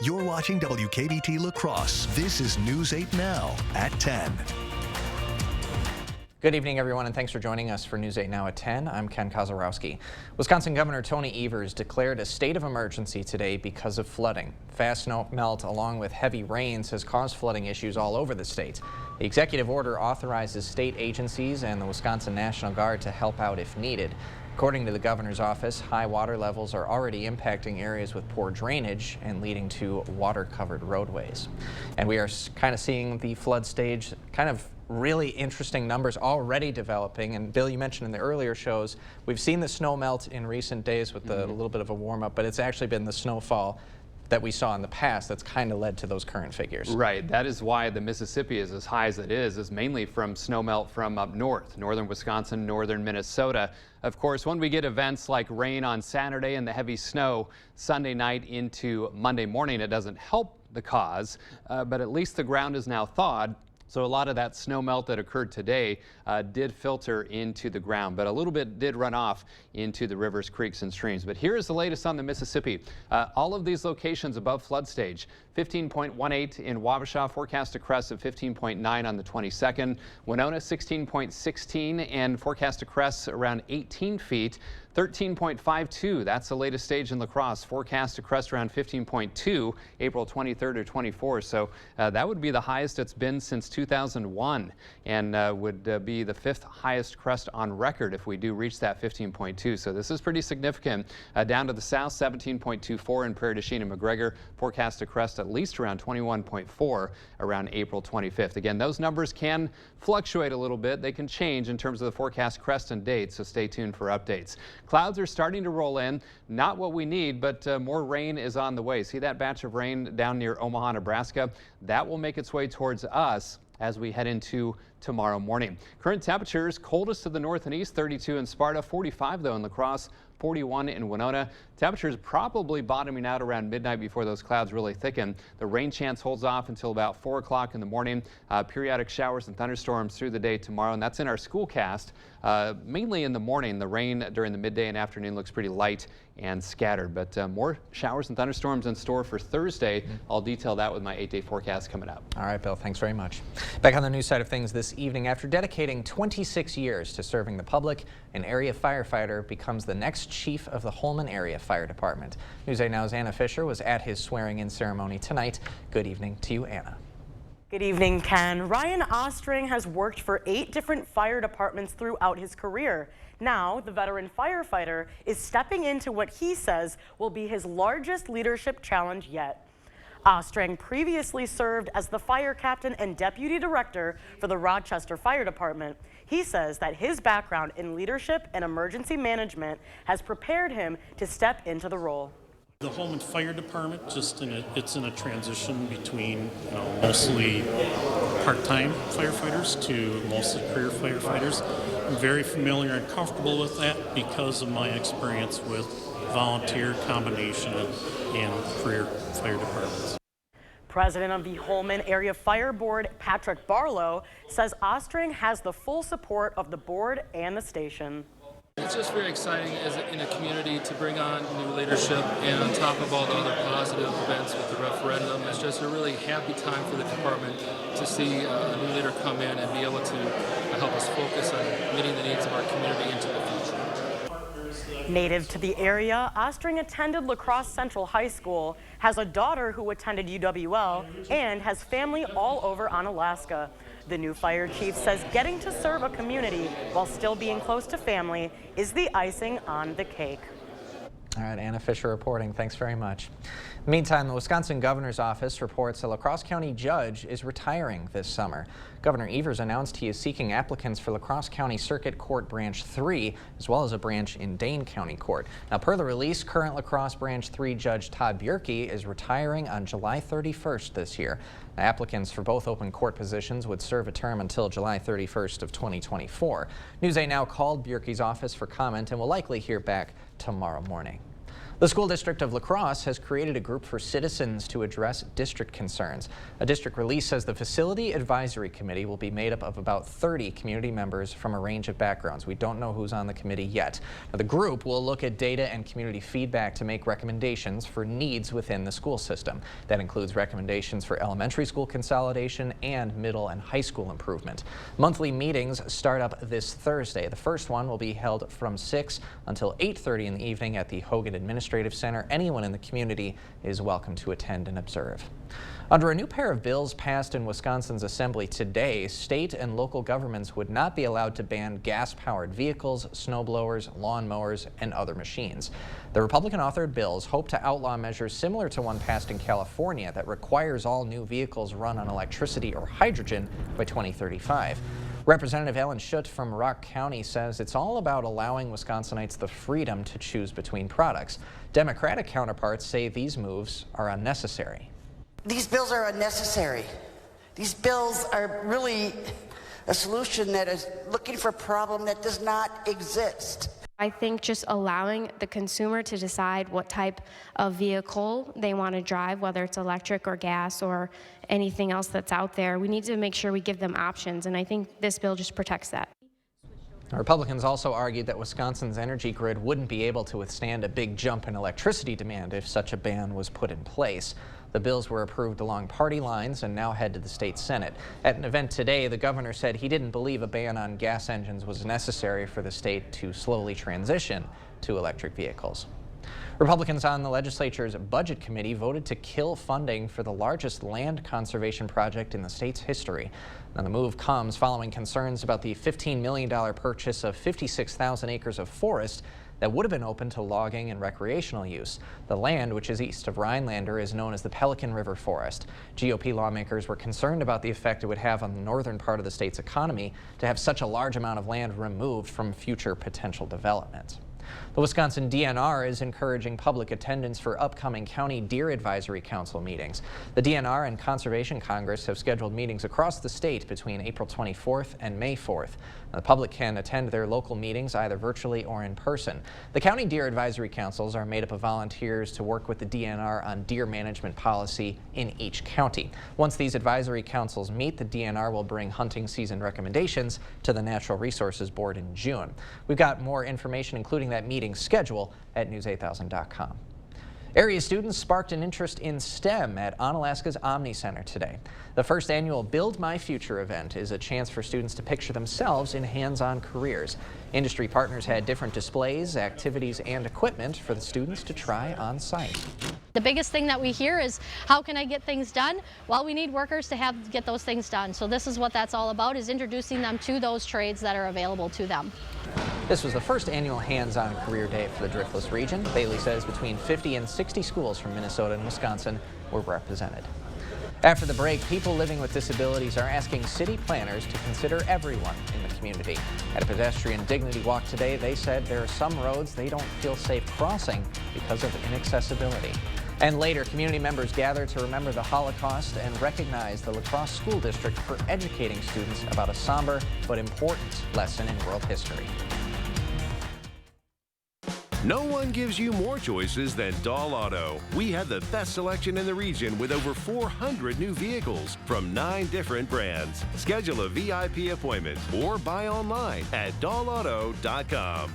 You're watching WKBT La Crosse. This is News 8 Now at 10. Good evening, everyone, and thanks for joining us for News 8 Now at 10. I'm Ken Kozorowski. Wisconsin Governor Tony Evers declared a state of emergency today because of flooding. Fast snow melt along with heavy rains has caused flooding issues all over the state. The executive order authorizes state agencies and the Wisconsin National Guard to help out if needed. According to the governor's office, high water levels are already impacting areas with poor drainage and leading to water-covered roadways. And we are kind of seeing the flood stage kind of really interesting numbers already developing. And Bill, you mentioned in the earlier shows, we've seen the snow melt in recent days with a little bit of a warm up, but it's actually been the snowfall that we saw in the past that's kind of led to those current figures. Right. That is why the Mississippi is as high as it is mainly from snowmelt from up north, northern Wisconsin, northern Minnesota. Of course, when we get events like rain on Saturday and the heavy snow Sunday night into Monday morning, it doesn't help the cause, but at least the ground is now thawed. So a lot of that snow melt that occurred today did filter into the ground, but a little bit did run off into the rivers, creeks, and streams. But here is the latest on the Mississippi. All of these locations above flood stage. 15.18 in Wabasha, forecast a crest of 15.9 on the 22nd. Winona 16.16 and forecast a crest around 18 feet. 13.52, that's the latest stage in La Crosse. Forecast to crest around 15.2, April 23rd or 24th. So that would be the highest it's been since 2001 and would be the 5th highest crest on record if we do reach that 15.2. So this is pretty significant. Down to the south, 17.24 in Prairie du Chien and McGregor. Forecast to crest at least around 21.4 around April 25th. Again, those numbers can fluctuate a little bit. They can change in terms of the forecast crest and date, so stay tuned for updates. Clouds are starting to roll in. Not what we need, but more rain is on the way. See that batch of rain down near Omaha, Nebraska? That will make its way towards us as we head into tomorrow morning. Current temperatures, coldest to the north and east, 32 in Sparta, 45 though in La Crosse, 41 in Winona. Temperatures probably bottoming out around midnight before those clouds really thicken. The rain chance holds off until about 4 o'clock in the morning. Periodic showers and thunderstorms through the day tomorrow, and that's in our school cast. Mainly in the morning. The rain during the midday and afternoon looks pretty light and scattered, but more showers and thunderstorms in store for Thursday. I'll detail that with my 8-day forecast coming up. All right, Bill, thanks very much. Back on the news side of things this evening, after dedicating 26 years to serving the public, an area firefighter becomes the next chief of the Holmen Area Fire Department. News 8 Now's Anna Fisher was at his swearing-in ceremony tonight. Good evening to you, Anna. Good evening, Ken. Ryan Ostring has worked for 8 different fire departments throughout his career. Now, the veteran firefighter is stepping into what he says will be his largest leadership challenge yet. Ostring previously served as the fire captain and deputy director for the Rochester Fire Department. He says that his background in leadership and emergency management has prepared him to step into the role. The Holmen Fire Department, it's in a transition between mostly part-time firefighters to mostly career firefighters. I'm very familiar and comfortable with that because of my experience with volunteer combination and career fire departments. President of the Holmen Area Fire Board, Patrick Barlow, says Ostring has the full support of the board and the station. It's just very exciting in a community to bring on new leadership, and on top of all the other positive events with the referendum, it's just a really happy time for the department to see a new leader come in and be able to help us focus on meeting the needs of our community into the future. Native to the area, Ostring attended La Crosse Central High School, has a daughter who attended UWL, and has family all over on Alaska. The new fire chief says getting to serve a community while still being close to family is the icing on the cake. All right, Anna Fisher reporting. Thanks very much. Meantime, the Wisconsin Governor's Office reports a La Crosse County judge is retiring this summer. Governor Evers announced he is seeking applicants for La Crosse County Circuit Court Branch 3, as well as a branch in Dane County Court. Now, per the release, current La Crosse Branch 3 Judge Todd Bjerke is retiring on July 31st this year. Now, applicants for both open court positions would serve a term until July 31st of 2024. News 8 Now called Bjerke's office for comment and will likely hear back tomorrow morning. The school district of La Crosse has created a group for citizens to address district concerns. A district release says the Facility Advisory Committee will be made up of about 30 community members from a range of backgrounds. We don't know who's on the committee yet. Now, the group will look at data and community feedback to make recommendations for needs within the school system. That includes recommendations for elementary school consolidation and middle and high school improvement. Monthly meetings start up this Thursday. The first one will be held from 6 until 8:30 in the evening at the Hogan Administrative Center. Anyone in the community is welcome to attend and observe. Under a new pair of bills passed in Wisconsin's assembly today, state and local governments would not be allowed to ban gas-powered vehicles, snowblowers, lawnmowers, and other machines. The Republican-authored bills hope to outlaw measures similar to one passed in California that requires all new vehicles run on electricity or hydrogen by 2035. Representative Ellen Schutt from Rock County says it's all about allowing Wisconsinites the freedom to choose between products. Democratic counterparts say these moves are unnecessary. These bills are unnecessary. These bills are really a solution that is looking for a problem that does not exist. I think just allowing the consumer to decide what type of vehicle they want to drive, whether it's electric or gas or anything else that's out there, we need to make sure we give them options, and I think this bill just protects that. Republicans also argued that Wisconsin's energy grid wouldn't be able to withstand a big jump in electricity demand if such a ban was put in place. The bills were approved along party lines and now head to the state Senate. At an event today, the governor said he didn't believe a ban on gas engines was necessary for the state to slowly transition to electric vehicles. Republicans on the legislature's Budget Committee voted to kill funding for the largest land conservation project in the state's history. Now, the move comes following concerns about the $15 million purchase of 56,000 acres of forest that would have been open to logging and recreational use. The land, which is east of Rhinelander, is known as the Pelican River Forest. GOP lawmakers were concerned about the effect it would have on the northern part of the state's economy to have such a large amount of land removed from future potential development. The Wisconsin DNR is encouraging public attendance for upcoming County Deer Advisory Council meetings. The DNR and Conservation Congress have scheduled meetings across the state between April 24th and May 4th. The public can attend their local meetings either virtually or in person. The County Deer Advisory Councils are made up of volunteers to work with the DNR on deer management policy in each county. Once these advisory councils meet, the DNR will bring hunting season recommendations to the Natural Resources Board in June. We've got more information, including that meeting schedule, at news8000.com. Area students sparked an interest in STEM at Onalaska's Omni Center today. The first annual Build My Future event is a chance for students to picture themselves in hands-on careers. Industry partners had different displays, activities, and equipment for the students to try on site. The biggest thing that we hear is, how can I get things done? Well, we need workers to get those things done. So this is what that's all about, is introducing them to those trades that are available to them. This was the first annual hands-on career day for the Driftless region. Bailey says between 50 and 60 schools from Minnesota and Wisconsin were represented. After the break, people living with disabilities are asking city planners to consider everyone in the community. At a pedestrian dignity walk today, they said there are some roads they don't feel safe crossing because of inaccessibility. And later, community members gathered to remember the Holocaust and recognize the La Crosse School District for educating students about a somber but important lesson in world history. No one gives you more choices than Dahl Auto. We have the best selection in the region with over 400 new vehicles from 9 different brands. Schedule a VIP appointment or buy online at dahlauto.com.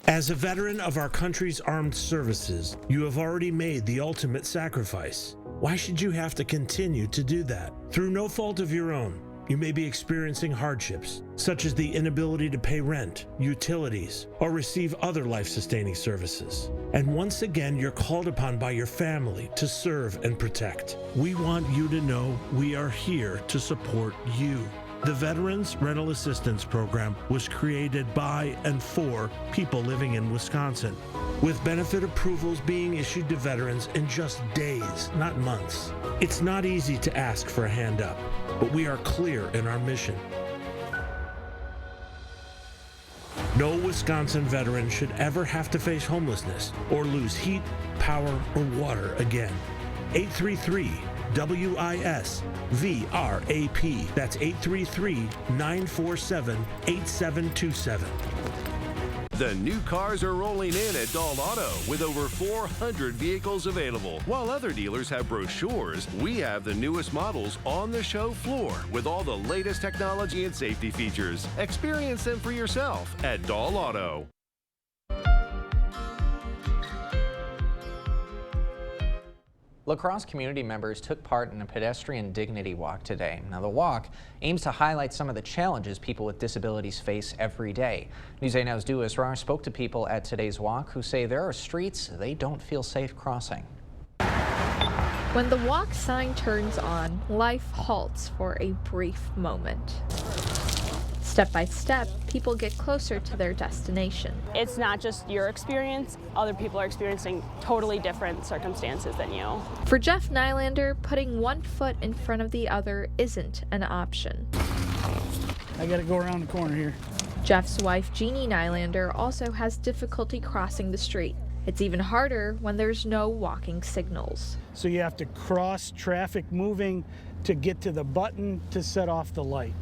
As a veteran of our country's armed services, you have already made the ultimate sacrifice. Why should you have to continue to do that? Through no fault of your own, you may be experiencing hardships, such as the inability to pay rent, utilities, or receive other life-sustaining services. And once again, you're called upon by your family to serve and protect. We want you to know we are here to support you. The Veterans Rental Assistance Program was created by and for people living in Wisconsin, with benefit approvals being issued to veterans in just days, not months. It's not easy to ask for a hand up, but we are clear in our mission. No Wisconsin veteran should ever have to face homelessness or lose heat, power, or water again. 833-WIS-VRAP. That's 833-947-8727. The new cars are rolling in at Dahl Auto with over 400 vehicles available. While other dealers have brochures, we have the newest models on the show floor with all the latest technology and safety features. Experience them for yourself at Dahl Auto. La Crosse community members took part in a pedestrian dignity walk today. Now, the walk aims to highlight some of the challenges people with disabilities face every day. News 8 Now's Dua Israr spoke to people at today's walk who say there are streets they don't feel safe crossing. When the walk sign turns on, life halts for a brief moment. Step by step, people get closer to their destination. It's not just your experience. Other people are experiencing totally different circumstances than you. For Jeff Nylander, putting one foot in front of the other isn't an option. I gotta go around the corner here. Jeff's wife, Jeannie Nylander, also has difficulty crossing the street. It's even harder when there's no walking signals. So you have to cross traffic moving to get to the button to set off the light.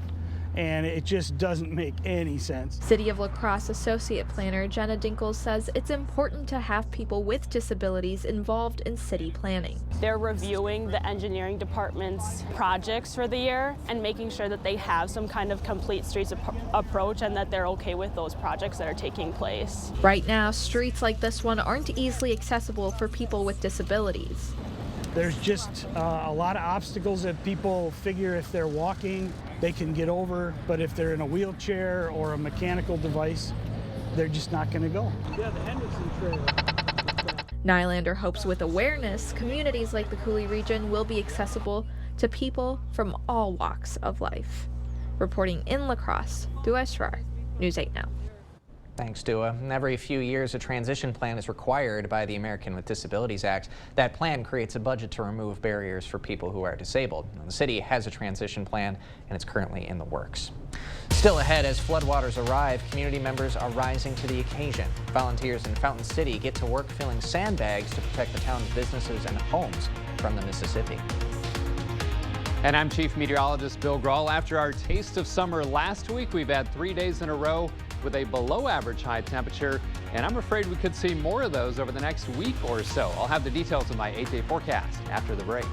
And it just doesn't make any sense. City of La Crosse Associate Planner Jenna Dinkles says it's important to have people with disabilities involved in city planning. They're reviewing the engineering department's projects for the year and making sure that they have some kind of complete streets approach and that they're okay with those projects that are taking place. Right now, streets like this one aren't easily accessible for people with disabilities. There's just a lot of obstacles that people figure if they're walking, they can get over, but if they're in a wheelchair or a mechanical device, they're just not going to go. Yeah, the Henderson Trail. Nylander hopes with awareness, communities like the Coulee region will be accessible to people from all walks of life. Reporting in La Crosse, Dua Israr, News 8 Now. Thanks, Dua. Every few years, a transition plan is required by the American with Disabilities Act. That plan creates a budget to remove barriers for people who are disabled. Now, the city has a transition plan, and it's currently in the works. Still ahead, as floodwaters arrive, community members are rising to the occasion. Volunteers in Fountain City get to work filling sandbags to protect the town's businesses and homes from the Mississippi. And I'm Chief Meteorologist Bill Grahl. After our taste of summer last week, we've had 3 days in a row with a below average high temperature, and I'm afraid we could see more of those over the next week or so. I'll have the details of my 8-day forecast after the break.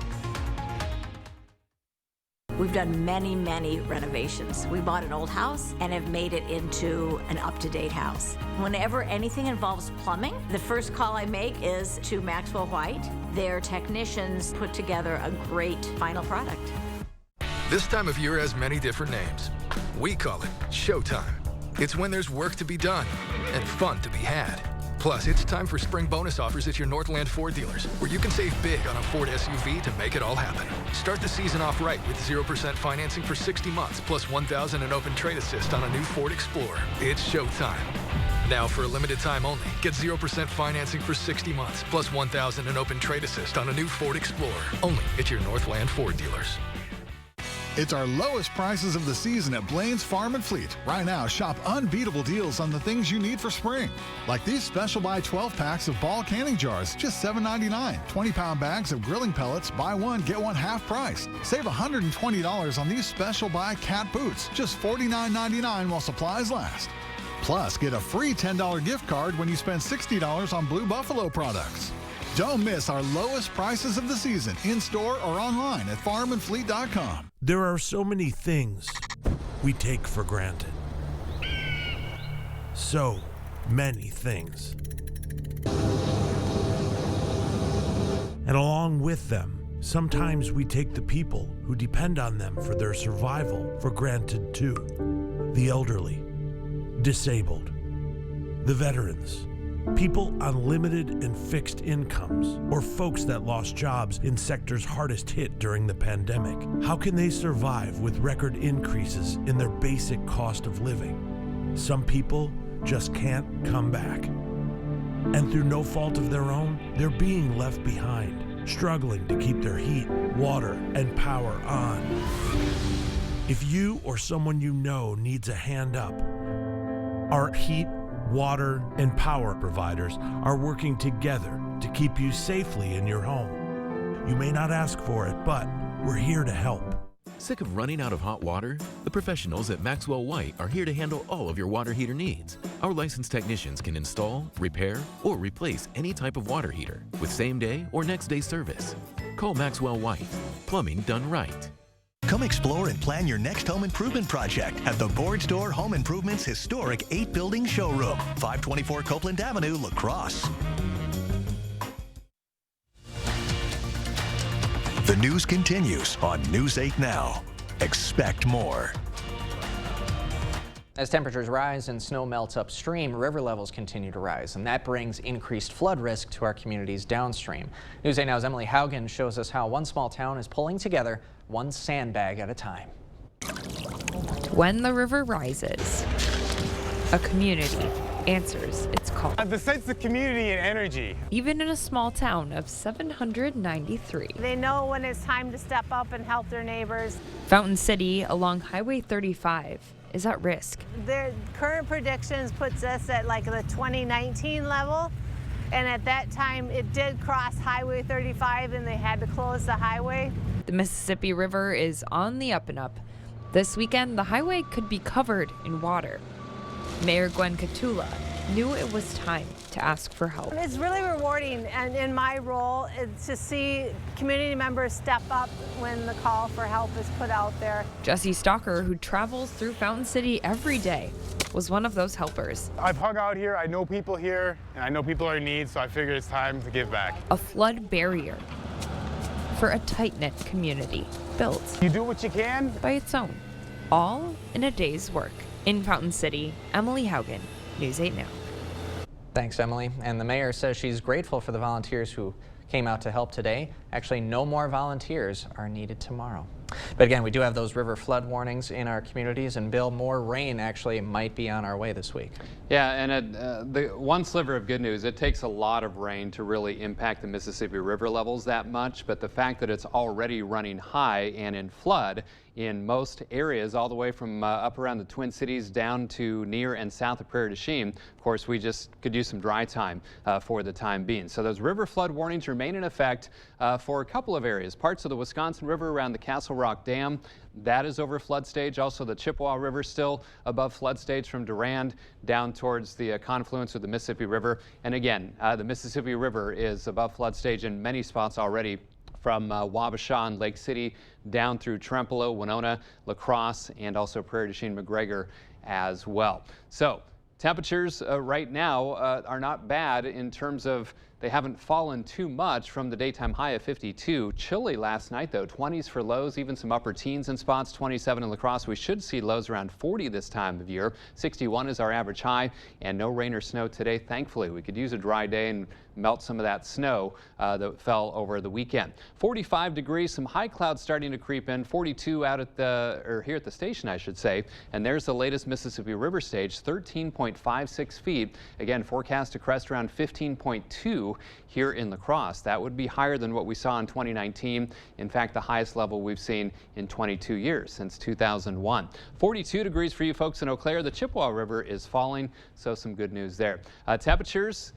We've done many renovations. We bought an old house and have made it into an up-to-date house. Whenever anything involves plumbing, the first call I make is to Maxwell White. Their technicians put together a great final product. This time of year has many different names. We call it Showtime. It's when there's work to be done and fun to be had. Plus, it's time for spring bonus offers at your Northland Ford dealers, where you can save big on a Ford SUV to make it all happen. Start the season off right with 0% financing for 60 months, plus $1,000 in open trade assist on a new Ford Explorer. It's showtime. Now, for a limited time only, get 0% financing for 60 months, plus $1,000 in open trade assist on a new Ford Explorer. Only at your Northland Ford dealers. It's our lowest prices of the season at Blaine's Farm and Fleet. Right now, shop unbeatable deals on the things you need for spring. Like these special buy 12 packs of Ball canning jars, just $7.99. 20-pound bags of grilling pellets, buy one, get one half price. Save $120 on these special buy cat boots, just $49.99 while supplies last. Plus, get a free $10 gift card when you spend $60 on Blue Buffalo products. Don't miss our lowest prices of the season in-store or online at farmandfleet.com. There are so many things we take for granted. So many things. And along with them, sometimes we take the people who depend on them for their survival for granted too. The elderly, disabled, the veterans, people on limited and fixed incomes, or folks that lost jobs in sectors hardest hit during the pandemic. How can they survive with record increases in their basic cost of living? Some people just can't come back. And through no fault of their own, they're being left behind, struggling to keep their heat, water, and power on. If you or someone you know needs a hand up, our heat, water, and power providers are working together to keep you safely in your home. You may not ask for it, but we're here to help. Sick of running out of hot water? The professionals at Maxwell White are here to handle all of your water heater needs. Our licensed technicians can install, repair, or replace any type of water heater with same-day or next-day service. Call Maxwell White. Plumbing done right. Come explore and plan your next home improvement project at the Board Store Home Improvement's historic 8-building showroom, 524 Copeland Avenue, La Crosse. The news continues on News 8 Now. Expect more. As temperatures rise and snow melts upstream, river levels continue to rise, and that brings increased flood risk to our communities downstream. News 8 Now's Emily Haugen shows us how one small town is pulling together one sandbag at a time. When the river rises, a community answers its call. The sense of community and energy. Even in a small town of 793. They know when it's time to step up and help their neighbors. Fountain City along Highway 35 is at risk. Their current predictions puts us at like the 2019 level. And at that time, it did cross Highway 35 and they had to close the highway. The Mississippi River is on the up and up. This weekend, the highway could be covered in water. Mayor Gwen Katula knew it was time to ask for help. It's really rewarding, and in my role, to see community members step up when the call for help is put out there. Jesse Stalker, who travels through Fountain City every day, was one of those helpers. I've hung out here, I know people here, and I know people are in need, so I figured it's time to give back. A flood barrier for a tight-knit community built. You do what you can by its own, all in a day's work. In Fountain City, Emily Haugen, News 8 Now. Thanks, Emily. And the mayor says she's grateful for the volunteers who came out to help today. Actually, no more volunteers are needed tomorrow. But again, we do have those river flood warnings in our communities, and Bill, more rain actually might be on our way this week. Yeah, and the one sliver of good news, it takes a lot of rain to really impact the Mississippi River levels that much, but the fact that it's already running high and in flood in most areas, all the way from up around the Twin Cities down to near and south of Prairie du Chien. Of course, we just could use some dry time for the time being. So those river flood warnings remain in effect for a couple of areas. Parts of the Wisconsin River around the Castle Rock Dam, that is over flood stage. Also the Chippewa River still above flood stage from Durand down towards the confluence with the Mississippi River. And again, the Mississippi River is above flood stage in many spots already, from Wabasha and Lake City down through Trempealeau, Winona, La Crosse, and also Prairie du Chien, McGregor as well. So temperatures right now are not bad in terms of they haven't fallen too much from the daytime high of 52. Chilly last night, though, 20s for lows, even some upper teens in spots, 27 in La Crosse. We should see lows around 40 this time of year. 61 is our average high, and no rain or snow today, thankfully. We could use a dry day and melt some of that snow that fell over the weekend. 45 degrees, some high clouds starting to creep in. 42 out at here at the station, I should say. And there's the latest Mississippi River stage, 13.56 feet. Again, forecast to crest around 15.2 here in La Crosse. That would be higher than what we saw in 2019. In fact, the highest level we've seen in 22 years, since 2001. 42 degrees for you folks in Eau Claire. The Chippewa River is falling, so some good news there. Temperatures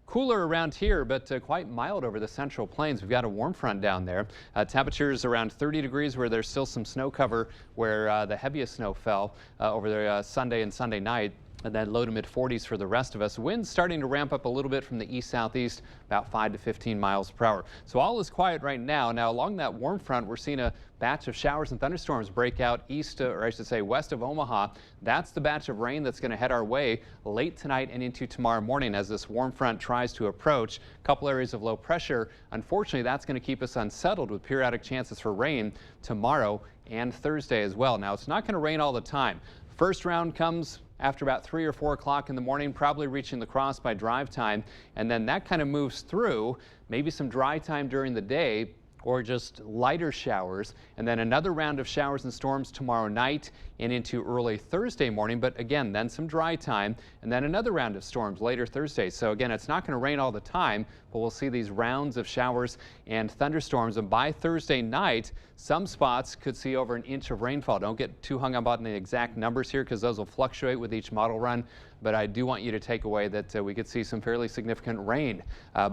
cooler around here, but quite mild over the Central Plains. We've got a warm front down there. Temperatures around 30 degrees where there's still some snow cover where the heaviest snow fell over the Sunday and Sunday night. And then low to mid 40s for the rest of us. Winds starting to ramp up a little bit from the east-southeast, about 5 to 15 miles per hour. So all is quiet right now. Now along that warm front, we're seeing a batch of showers and thunderstorms break out east, or I should say west of Omaha. That's the batch of rain that's going to head our way late tonight and into tomorrow morning as this warm front tries to approach. A couple areas of low pressure. Unfortunately, that's going to keep us unsettled with periodic chances for rain tomorrow and Thursday as well. Now, it's not going to rain all the time. First round comes after about 3 or 4 o'clock in the morning, probably reaching La Crosse by drive time. And then that kind of moves through, maybe some dry time during the day or just lighter showers. And then another round of showers and storms tomorrow night and into early Thursday morning. But again, then some dry time and then another round of storms later Thursday. So again, it's not going to rain all the time, but we'll see these rounds of showers and thunderstorms. And by Thursday night, some spots could see over an inch of rainfall. Don't get too hung up on the exact numbers here because those will fluctuate with each model run. but I do want you to take away that we could see some fairly significant rain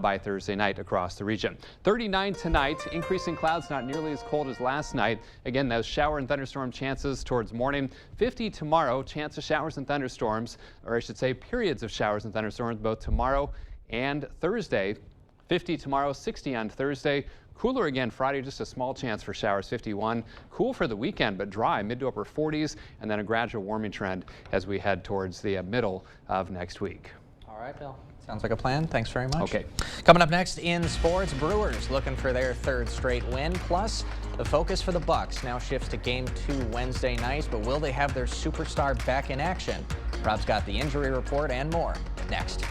by Thursday night across the region. 39 tonight, increasing clouds, not nearly as cold as last night. Again, those shower and thunderstorm chances towards morning. 50 tomorrow, chance of showers and thunderstorms, or I should say periods of showers and thunderstorms both tomorrow and Thursday. 50 tomorrow, 60 on Thursday. Cooler again Friday, just a small chance for showers, 51. Cool for the weekend, but dry, mid to upper 40s, and then a gradual warming trend as we head towards the middle of next week. All right, Bill. Sounds like a plan. Thanks very much. Okay. Coming up next in sports, Brewers looking for their third straight win. Plus, the focus for the Bucks now shifts to Game 2 Wednesday night, but will they have their superstar back in action? Rob's got the injury report and more next.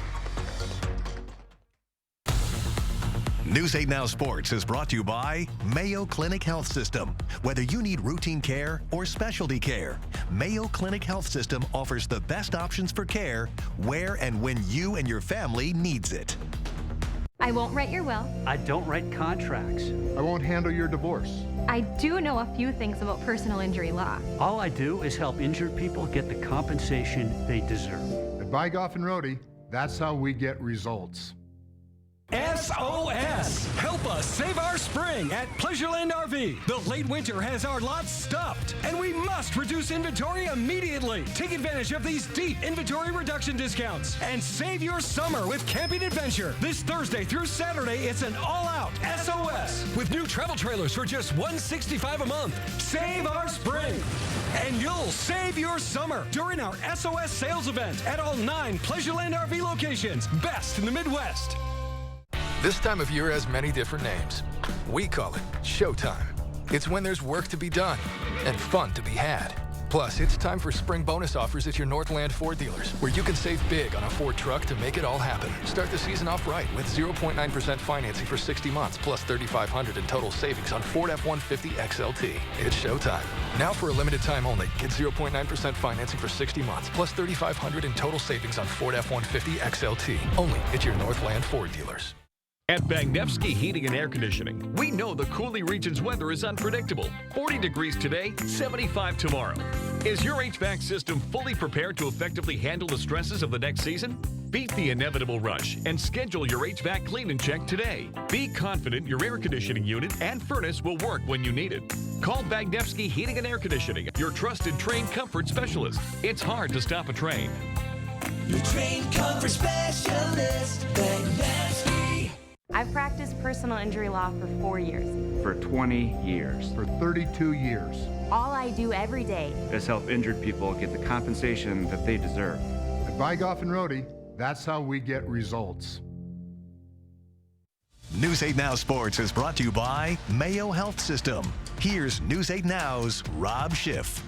News 8 Now Sports is brought to you by Mayo Clinic Health System. Whether you need routine care or specialty care, Mayo Clinic Health System offers the best options for care where and when you and your family needs it. I won't write your will. I don't write contracts. I won't handle your divorce. I do know a few things about personal injury law. All I do is help injured people get the compensation they deserve. At Bygoff and Rohde, that's how we get results. SOS! Help us save our spring at Pleasureland RV. The late winter has our lots stuffed, and we must reduce inventory immediately. Take advantage of these deep inventory reduction discounts and save your summer with Camping Adventure. This Thursday through Saturday, it's an all-out SOS with new travel trailers for just $165 a month. Save our spring, and you'll save your summer during our SOS sales event at all 9 Pleasureland RV locations, best in the Midwest. This time of year has many different names. We call it Showtime. It's when there's work to be done and fun to be had. Plus, it's time for spring bonus offers at your Northland Ford dealers, where you can save big on a Ford truck to make it all happen. Start the season off right with 0.9% financing for 60 months, plus $3,500 in total savings on Ford F-150 XLT. It's showtime. Now for a limited time only, get 0.9% financing for 60 months, plus $3,500 in total savings on Ford F-150 XLT. Only at your Northland Ford dealers. At Bagnevsky Heating and Air Conditioning, we know the Cooley region's weather is unpredictable. 40 degrees today, 75 tomorrow. Is your HVAC system fully prepared to effectively handle the stresses of the next season? Beat the inevitable rush and schedule your HVAC clean and check today. Be confident your air conditioning unit and furnace will work when you need it. Call Bagnevsky Heating and Air Conditioning, your trusted trained comfort specialist. It's hard to stop a train. Your trained comfort specialist, Bagnevsky. I've practiced personal injury law for 4 years. For 20 years. For 32 years. All I do every day is help injured people get the compensation that they deserve. At Bygoff and Rohde, that's how we get results. News 8 Now Sports is brought to you by Mayo Health System. Here's News 8 Now's Rob Schiff.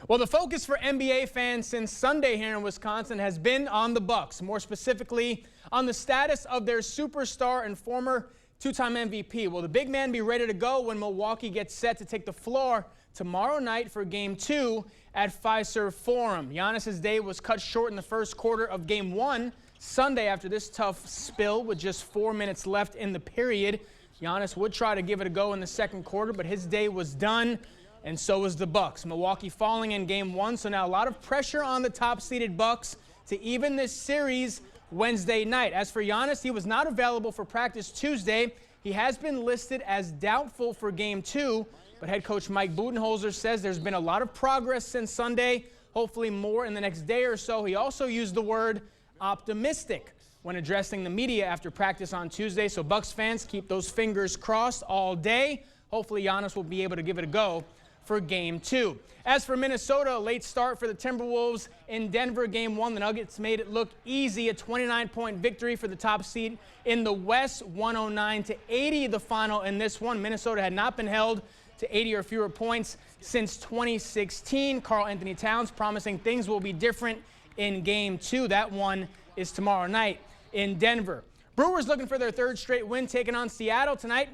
Well, the focus for NBA fans since Sunday here in Wisconsin has been on the Bucks, more specifically on the status of their superstar and former two-time MVP. Will the big man be ready to go when Milwaukee gets set to take the floor tomorrow night for Game 2 at Fiserv Forum? Giannis's day was cut short in the first quarter of Game 1 Sunday after this tough spill with just 4 minutes left in the period. Giannis would try to give it a go in the second quarter, but his day was done. And so was the Bucks. Milwaukee falling in Game 1, so now a lot of pressure on the top-seeded Bucks to even this series Wednesday night. As for Giannis, he was not available for practice Tuesday. He has been listed as doubtful for Game 2, but head coach Mike Budenholzer says there's been a lot of progress since Sunday, hopefully more in the next day or so. He also used the word optimistic when addressing the media after practice on Tuesday, so Bucks fans keep those fingers crossed all day. Hopefully Giannis will be able to give it a go for Game 2. As for Minnesota, a late start for the Timberwolves in Denver. Game 1, the Nuggets made it look easy. A 29-point victory for the top seed in the West, 109-80 the final in this one. Minnesota had not been held to 80 or fewer points since 2016. Karl Anthony Towns promising things will be different in Game 2. That one is tomorrow night in Denver. Brewers looking for their third straight win, taking on Seattle tonight.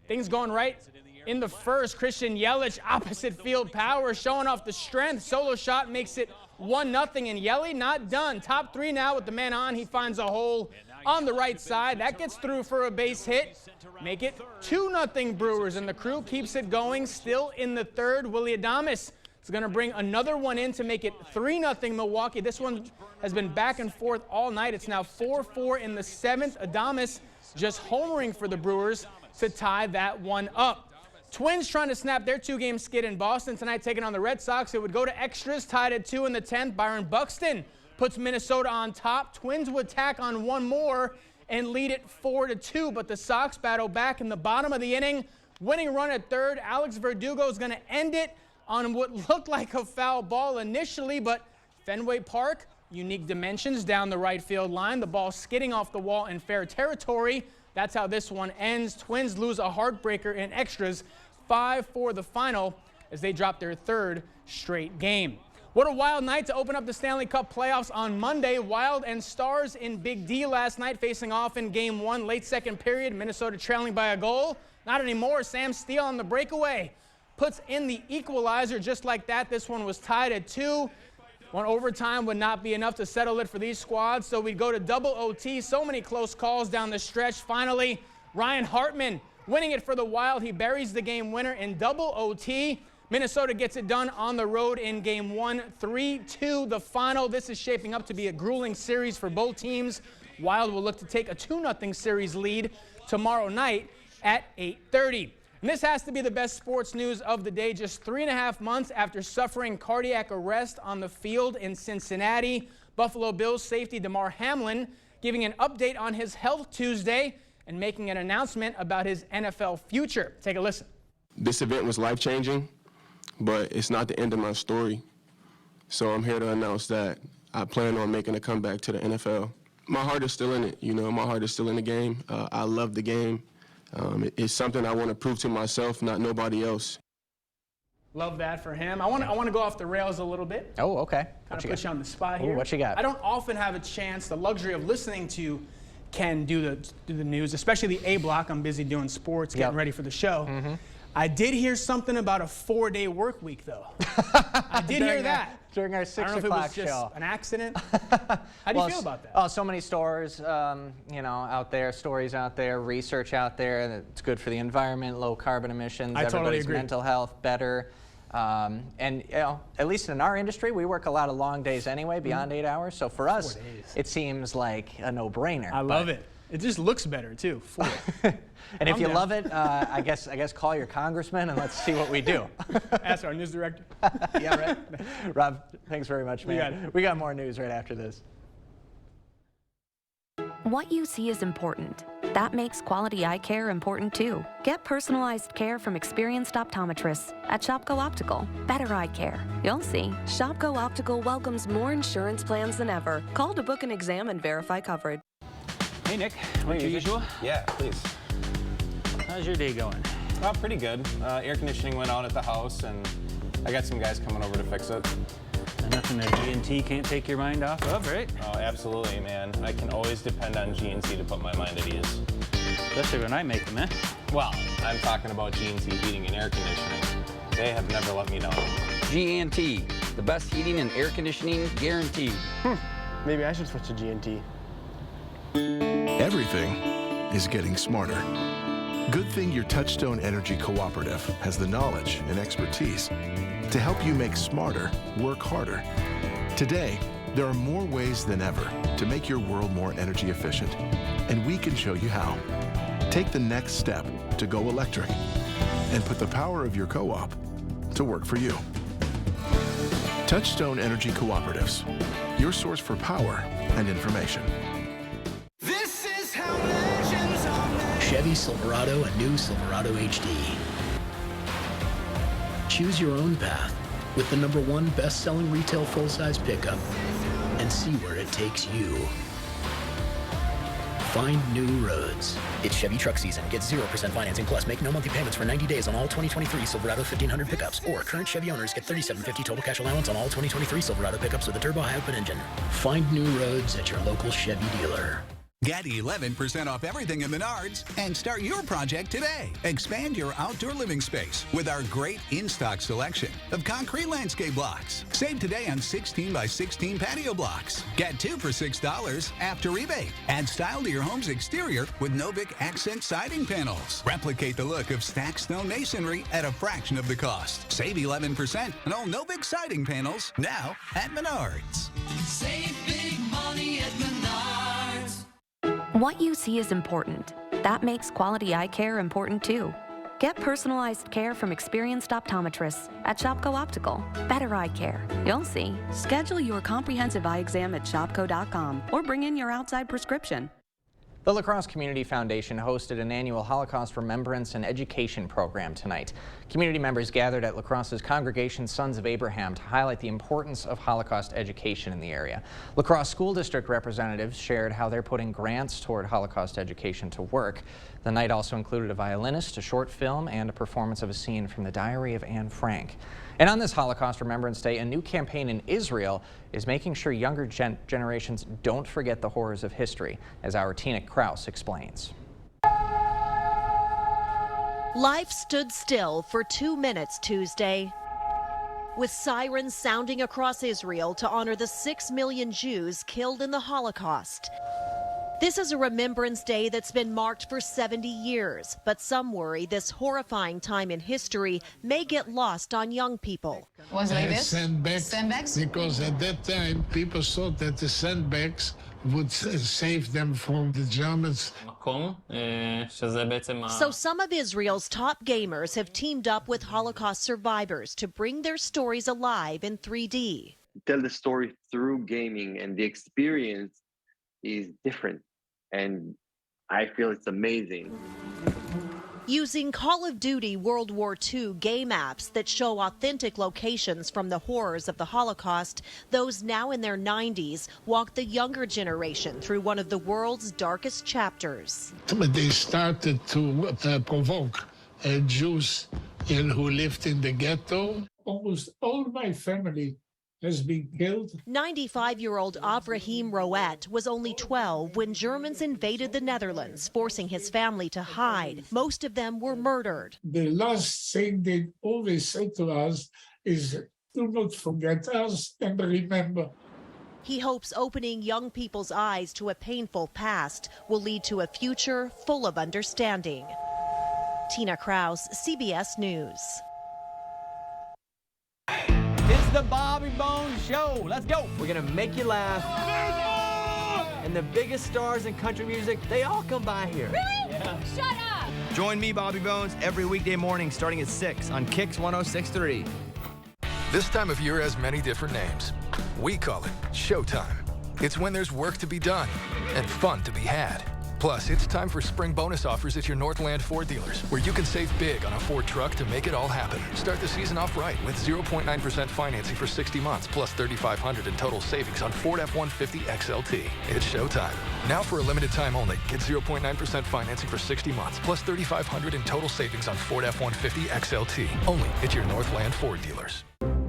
Things going right in the first. Christian Yelich, opposite field power, showing off the strength. Solo shot makes it 1-0, and Yelich not done. Top 3 now with the man on. He finds a hole on the right side. That gets through for a base hit. Make it 2-0 Brewers, and the crew keeps it going. Still in the third, Willy Adames is going to bring another one in to make it 3-0 Milwaukee. This one has been back and forth all night. It's now 4-4 in the 7th. Adames just homering for the Brewers to tie that one up. Twins trying to snap their 2-game skid in Boston tonight, taking on the Red Sox. It would go to extras, tied at 2 in the 10th. Byron Buxton puts Minnesota on top. Twins would tack on one more and lead it 4-2, but the Sox battle back in the bottom of the inning. Winning run at third. Alex Verdugo is going to end it on what looked like a foul ball initially, but Fenway Park, unique dimensions down the right field line. The ball skidding off the wall in fair territory. That's how this one ends. Twins lose a heartbreaker in extras, 5-4 the final, as they drop their 3rd straight game. What a wild night to open up the Stanley Cup playoffs on Monday. Wild and Stars in Big D last night facing off in Game 1, late second period. Minnesota trailing by a goal. Not anymore. Sam Steele on the breakaway puts in the equalizer just like that. This one was tied at 2. One overtime would not be enough to settle it for these squads, so we'd go to double OT. So many close calls down the stretch. Finally, Ryan Hartman winning it for the Wild. He buries the game winner in double OT. Minnesota gets it done on the road in Game 1, 3-2 the final. This is shaping up to be a grueling series for both teams. Wild will look to take a 2-0 series lead tomorrow night at 8:30. And this has to be the best sports news of the day. Just 3.5 months after suffering cardiac arrest on the field in Cincinnati, Buffalo Bills safety Damar Hamlin giving an update on his health Tuesday and making an announcement about his NFL future. Take a listen. This event was life-changing, but it's not the end of my story. So I'm here to announce that I plan on making a comeback to the NFL. My heart is still in it, my heart is still in the game. I love the game. It's something I want to prove to myself, not nobody else. Love that for him. I want to go off the rails a little bit. Oh, okay. Kind of put you on the spot here. Ooh, what you got? I don't often have a chance, the luxury of listening to Ken do the news, especially the A block. I'm busy doing sports, getting ready for the show. I did hear something about a 4-day work week, though. I did hear that. During our 6 o'clock show. I don't know if it was just an accident. How do you feel about that? Oh, so many stores, out there, stories out there, research out there. That it's good for the environment, low carbon emissions, everybody's mental health better. And at least in our industry, we work a lot of long days anyway, beyond 8 hours. So for us, it seems like a no-brainer. I love it. It just looks better too. And if you love it, I guess call your congressman and let's see what we do. Ask our news director. Yeah, right. Rob, thanks very much, man. We got more news right after this. What you see is important. That makes quality eye care important too. Get personalized care from experienced optometrists at Shopko Optical. Better eye care. You'll see. Shopko Optical welcomes more insurance plans than ever. Call to book an exam and verify coverage. Hey, Nick. Like usual? Yeah, please. How's your day going? Oh, pretty good. Air conditioning went out at the house, and I got some guys coming over to fix it. Nothing that G&T can't take your mind off of, right? Oh, absolutely, man. I can always depend on G&T to put my mind at ease. Especially when I make them, eh? Well, I'm talking about G&T heating and air conditioning. They have never let me down. G&T, the best heating and air conditioning guaranteed. Maybe I should switch to G&T. Everything is getting smarter. Good thing your Touchstone Energy Cooperative has the knowledge and expertise to help you make smarter work harder. Today, there are more ways than ever to make your world more energy efficient, and we can show you how. Take the next step to go electric and put the power of your co-op to work for you. Touchstone Energy Cooperatives, your source for power and information. Chevy Silverado and new Silverado HD. Choose your own path with the #1 best-selling retail full-size pickup and see where it takes you. Find new roads. It's Chevy truck season. Get 0% financing plus make no monthly payments for 90 days on all 2023 Silverado 1500 pickups. Or current Chevy owners get $37.50 total cash allowance on all 2023 Silverado pickups with a turbo high output engine. Find new roads at your local Chevy dealer. Get 11% off everything in Menards and start your project today. Expand your outdoor living space with our great in-stock selection of concrete landscape blocks. Save today on 16 by 16 patio blocks. Get 2 for $6 after rebate. Add style to your home's exterior with Novik accent siding panels. Replicate the look of stacked stone masonry at a fraction of the cost. Save 11% on all Novik siding panels now at Menards. Save big money at Menards. What you see is important. That makes quality eye care important too. Get personalized care from experienced optometrists at Shopko Optical. Better eye care. You'll see. Schedule your comprehensive eye exam at shopko.com or bring in your outside prescription. The La Crosse Community Foundation hosted an annual Holocaust Remembrance and Education program tonight. Community members gathered at La Crosse's congregation Sons of Abraham to highlight the importance of Holocaust education in the area. La Crosse School District representatives shared how they're putting grants toward Holocaust education to work. The night also included a violinist, a short film, and a performance of a scene from the Diary of Anne Frank. And on this Holocaust Remembrance Day, a new campaign in Israel is making sure younger generations don't forget the horrors of history, as our Tina Kraus explains. Life stood still for 2 minutes Tuesday, with sirens sounding across Israel to honor the 6 million Jews killed in the Holocaust. This is a Remembrance Day that's been marked for 70 years, but some worry this horrifying time in history may get lost on young people. Was it like this? Sandbags? Because at that time, people thought that the sandbags would save them from the Germans. So some of Israel's top gamers have teamed up with Holocaust survivors to bring their stories alive in 3D. Tell the story through gaming, and the experience is different, and I feel it's amazing. Using Call of Duty World War II game apps that show authentic locations from the horrors of the Holocaust, those now in their 90s walk the younger generation through one of the world's darkest chapters. They started to provoke Jews who lived in the ghetto. Almost all my family has been killed. 95-year-old Avraham Roet was only 12 when Germans invaded the Netherlands, forcing his family to hide. Most of them were murdered. The last thing they always say to us is, do not forget us and remember. He hopes opening young people's eyes to a painful past will lead to a future full of understanding. Tina Kraus, CBS News. It's the Bobby Bones Show. Let's go. We're going to make you laugh. And the biggest stars in country music, they all come by here. Really? Yeah. Shut up. Join me, Bobby Bones, every weekday morning starting at 6 on Kicks 106.3. This time of year has many different names. We call it Showtime. It's when there's work to be done and fun to be had. Plus, it's time for spring bonus offers at your Northland Ford dealers, where you can save big on a Ford truck to make it all happen. Start the season off right with 0.9% financing for 60 months, plus $3,500 in total savings on Ford F-150 XLT. It's showtime. Now for a limited time only, get 0.9% financing for 60 months, plus $3,500 in total savings on Ford F-150 XLT. Only at your Northland Ford dealers.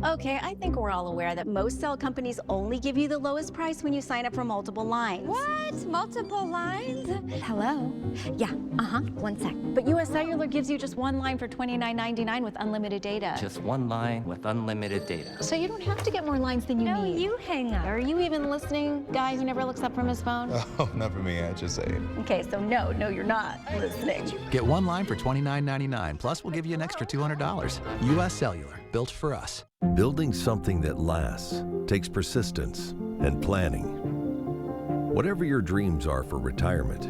Okay, I think we're all aware that most cell companies only give you the lowest price when you sign up for multiple lines. What? Multiple lines? Hello? Yeah, 1 sec. But US Cellular gives you just one line for $29.99 with unlimited data. Just one line with unlimited data. So you don't have to get more lines than you need. No, you hang up. Are you even listening, guy who never looks up from his phone? Oh, not for me, I just say it. Okay, so no, you're not listening. Get one line for $29.99, plus we'll give you an extra $200. US Cellular, built for us. Building something that lasts takes persistence and planning. Whatever your dreams are for retirement,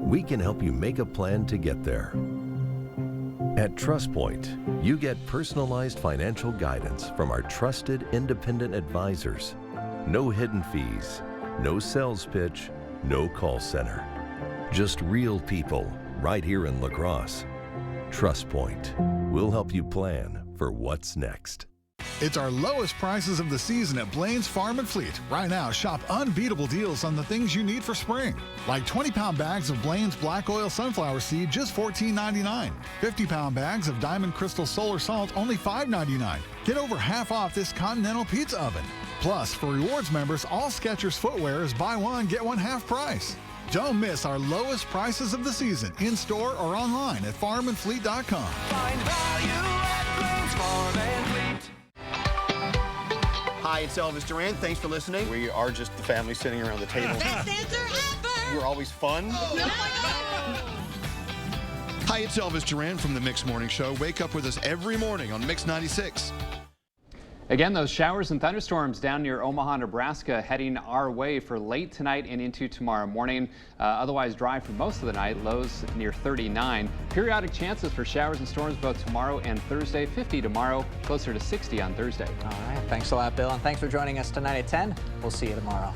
we can help you make a plan to get there. At TrustPoint, you get personalized financial guidance from our trusted independent advisors. No hidden fees, no sales pitch, no call center. Just real people right here in La Crosse. TrustPoint. We'll help you plan for what's next. It's our lowest prices of the season at Blaine's Farm and Fleet. Right now, shop unbeatable deals on the things you need for spring. Like 20-pound bags of Blaine's Black Oil Sunflower Seed, just $14.99. 50-pound bags of Diamond Crystal Solar Salt, only $5.99. Get over half off this Continental Pizza Oven. Plus, for rewards members, all Skechers footwear is buy one, get one half price. Don't miss our lowest prices of the season in-store or online at farmandfleet.com. Find value at Plains Farm and Fleet. Hi, it's Elvis Duran. Thanks for listening. We are just the family sitting around the table. Best answer ever! We're always fun. Oh my God! Hi, it's Elvis Duran from the Mix Morning Show. Wake up with us every morning on Mix 96. Again, those showers and thunderstorms down near Omaha, Nebraska heading our way for late tonight and into tomorrow morning. Otherwise dry for most of the night, lows near 39. Periodic chances for showers and storms both tomorrow and Thursday. 50 tomorrow, closer to 60 on Thursday. All right, thanks a lot, Bill, and thanks for joining us tonight at 10. We'll see you tomorrow.